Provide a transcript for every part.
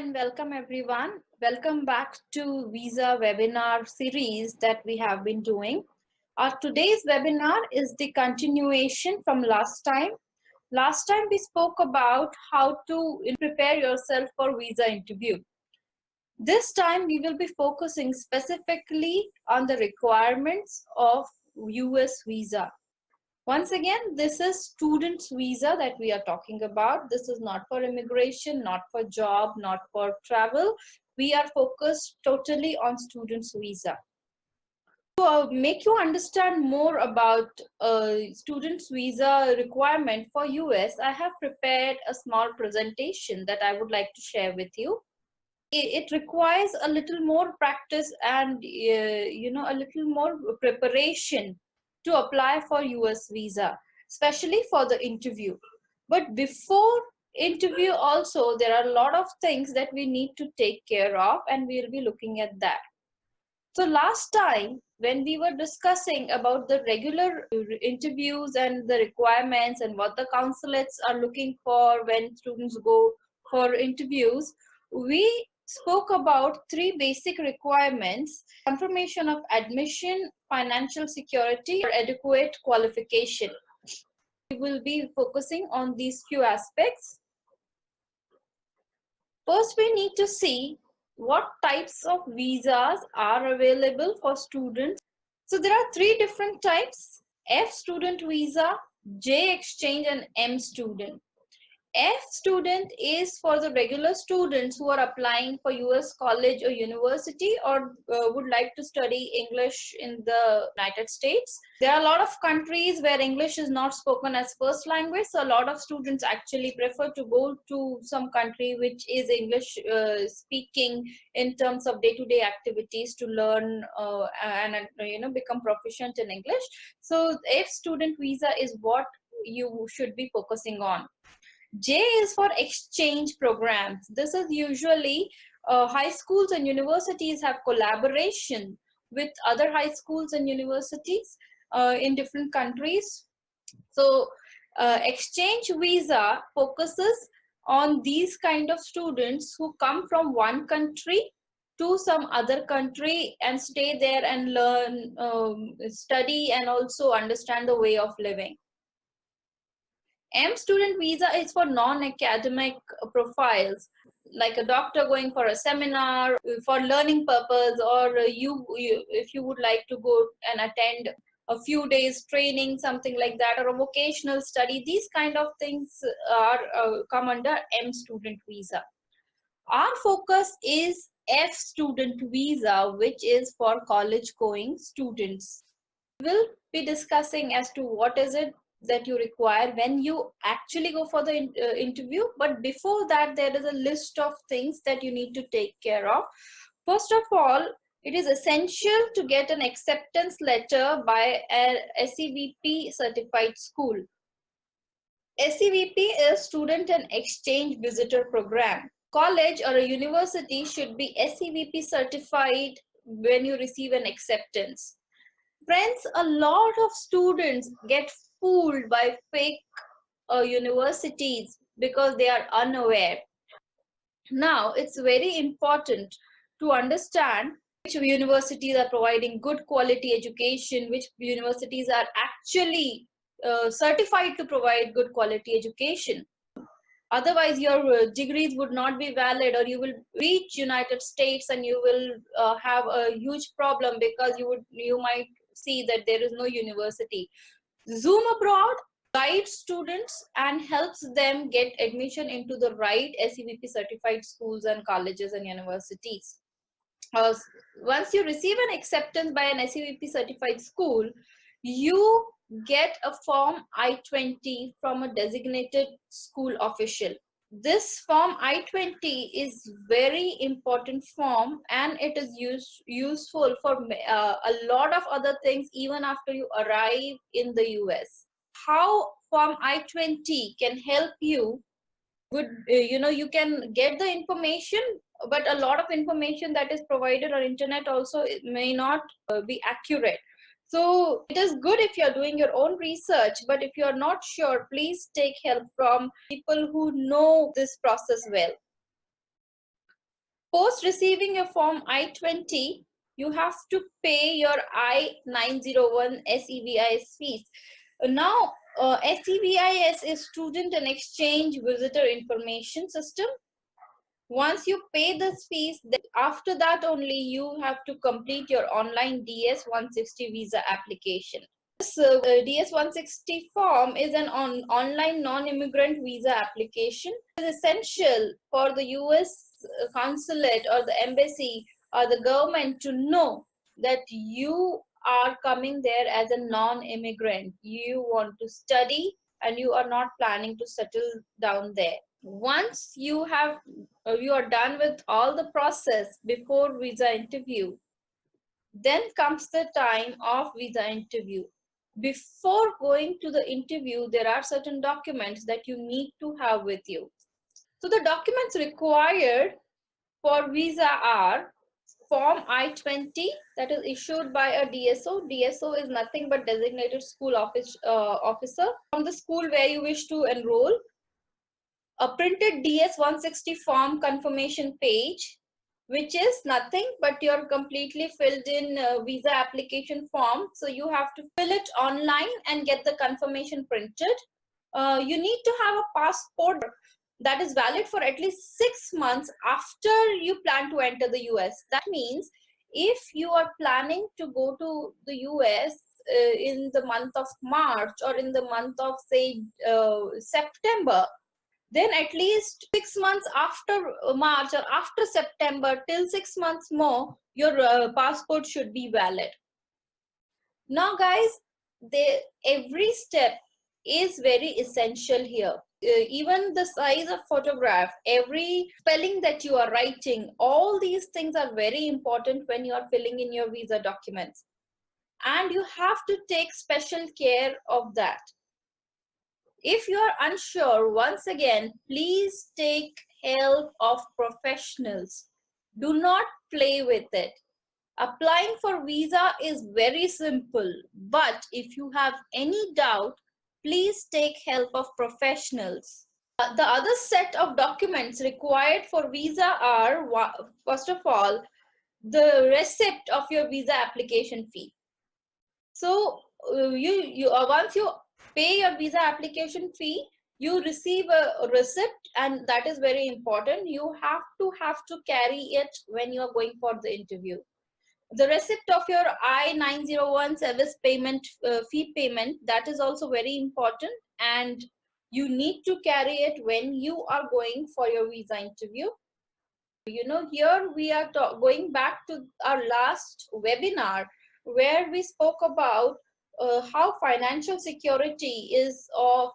and welcome everyone. Welcome back to Visa webinar series that we have been doing. Our today's webinar is the continuation from last time. Last time we spoke about how to prepare yourself for visa interview. This time we will be focusing specifically on the requirements of US visa. Once again, this is student's visa that we are talking about. This is not for immigration, not for job, not for travel. We are focused totally on student's visa. To make you understand more about student's visa requirement for US, I have prepared a small presentation that I would like to share with you. It requires a little more practice and a little more preparation to apply for US visa, especially for the interview. But before interview also, there are a lot of things that we need to take care of, and we'll be looking at that. So last time when we were discussing about the regular interviews and the requirements and what the consulates are looking for when students go for interviews, we spoke about three basic requirements: confirmation of admission, financial security, or adequate qualification. We will be focusing on these few aspects. First, we need to see what types of visas are available for students. So there are three different types: F student visa, J exchange, and M student. F student is for the regular students who are applying for US college or university, or would like to study English in the United States. There are a lot of countries where English is not spoken as first language, so a lot of students actually prefer to go to some country which is English speaking in terms of day-to-day activities to learn and become proficient in English. So F student visa is what you should be focusing on. J is for exchange programs. This is usually high schools and universities have collaboration with other high schools and universities in different countries. So exchange visa focuses on these kind of students who come from one country to some other country and stay there and learn, study, and also understand the way of living. M student visa is for non-academic profiles, like a doctor going for a seminar for learning purpose, or if you would like to go and attend a few days training, something like that, or a vocational study. These kind of things are come under M student visa. Our focus is F student visa, which is for college going students. We'll be discussing as to what is it that you require when you actually go for the interview. But before that, there is a list of things that you need to take care of. First of all, it is essential to get an acceptance letter by a SEVP certified school. SEVP is Student and Exchange Visitor Program. College or a university should be SEVP certified when you receive an acceptance. Friends, a lot of students get fooled by fake universities because they are unaware. Now, it's very important to understand which universities are providing good quality education, which universities are actually certified to provide good quality education. Otherwise, your degrees would not be valid, or you will reach United States and you will have a huge problem because you might see that there is no university. Zoom Abroad guides students and helps them get admission into the right SEVP certified schools and colleges and universities. Once you receive an acceptance by an SEVP certified school, you get a form I-20 from a designated school official. This form I-20 is very important form, and it is useful for a lot of other things even after you arrive in the US. How form I-20 can help you? You can get the information, but a lot of information that is provided on internet also may not be accurate. So it is good if you're doing your own research, but if you're not sure, please take help from people who know this process well. Post receiving your form I-20, you have to pay your I-901 SEVIS fees. Now, SEVIS is Student and Exchange Visitor Information System. Once you pay this fees, then after that only you have to complete your online DS-160 visa application. This DS-160 form is an online non-immigrant visa application. It is essential for the US consulate or the embassy or the government to know that you are coming there as a non-immigrant. You want to study and you are not planning to settle down there. Once you are done with all the process before visa interview, then comes the time of visa interview. Before going to the interview, there are certain documents that you need to have with you. So the documents required for visa are Form I-20, that is issued by a DSO. DSO is nothing but designated school officer from the school where you wish to enroll. A printed DS-160 form confirmation page, which is nothing but your completely filled in visa application form. So you have to fill it online and get the confirmation printed. You need to have a passport that is valid for at least 6 months after you plan to enter the US. That means if you are planning to go to the US in the month of March or in the month of say September, then at least 6 months after March or after September, till 6 months more, your passport should be valid. Now guys, every step is very essential here. Even the size of photograph, every spelling that you are writing, all these things are very important when you are filling in your visa documents, and you have to take special care of that. If you are unsure, once again, please take help of professionals. Do not play with it. Applying for visa is very simple, but if you have any doubt, please take help of professionals. The other set of documents required for visa are, first of all, the receipt of your visa application fee. So once you pay your visa application fee, you receive a receipt, and that is very important. You have to carry it when you are going for the interview. The receipt of your I-901 service payment fee payment, that is also very important, and you need to carry it when you are going for your visa interview. Here we are going back to our last webinar where we spoke about how financial security is of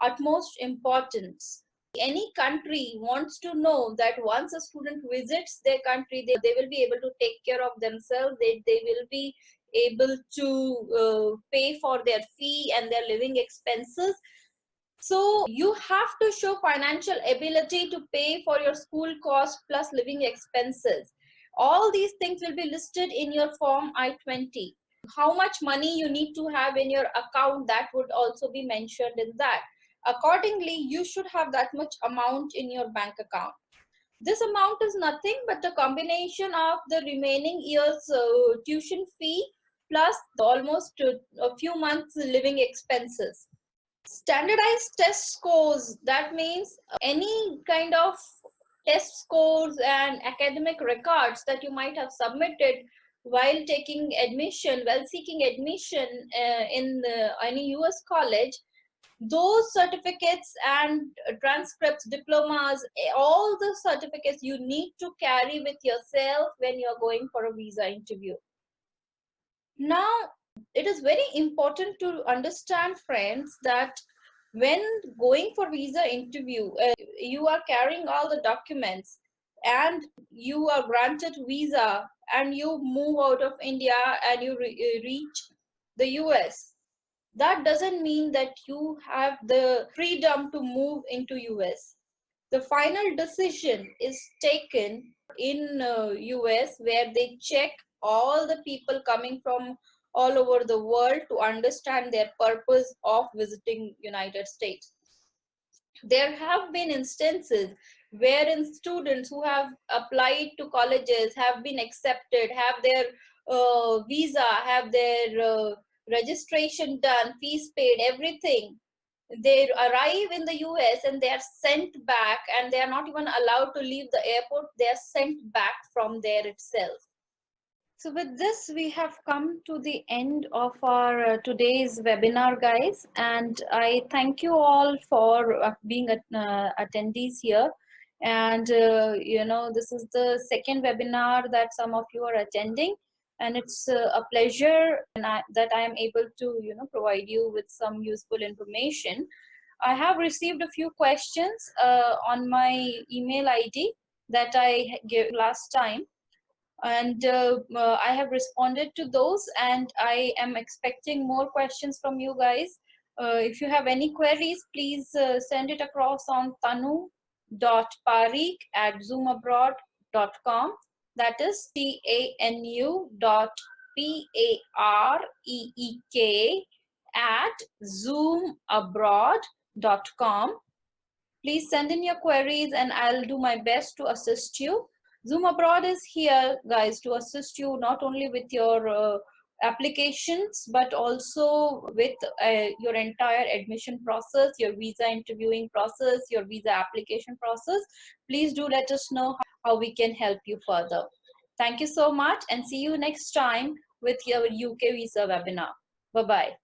utmost importance. Any country wants to know that once a student visits their country, they will be able to take care of themselves. They will be able to pay for their fee and their living expenses. So you have to show financial ability to pay for your school costs plus living expenses. All these things will be listed in your form I-20. How much money you need to have in your account, that would also be mentioned in that. Accordingly, you should have that much amount in your bank account. This amount is nothing but a combination of the remaining year's tuition fee plus almost a few months living expenses. Standardized test scores, that means any kind of test scores and academic records that you might have submitted while taking admission, while seeking admission in any US college. Those certificates and transcripts, diplomas, all the certificates you need to carry with yourself when you're going for a visa interview. Now, it is very important to understand, friends, that when going for visa interview, you are carrying all the documents and you are granted visa and you move out of India and you reach the US. That doesn't mean that you have the freedom to move into US. The final decision is taken in US, where they check all the people coming from all over the world to understand their purpose of visiting United States. There have been instances wherein students who have applied to colleges have been accepted, have their visa, have their registration done, fees paid, everything. They arrive in the US and they are sent back, and they are not even allowed to leave the airport. They are sent back from there itself. So with this, we have come to the end of our today's webinar, guys. And I thank you all for being attendees here. And, this is the second webinar that some of you are attending. And it's a pleasure that I am able to, provide you with some useful information. I have received a few questions on my email ID that I gave last time, and I have responded to those, and I am expecting more questions from you guys. If you have any queries, please send it across on tanu.pareek@zoomabroad.com. That is TANU.PAREEK at zoomabroad.com. Please send in your queries and I'll do my best to assist you. Zoom Abroad is here, guys, to assist you not only with your applications, but also with your entire admission process, your visa interviewing process, your visa application process. Please do let us know how we can help you further. Thank you so much, and see you next time with your UK visa webinar. Bye-bye.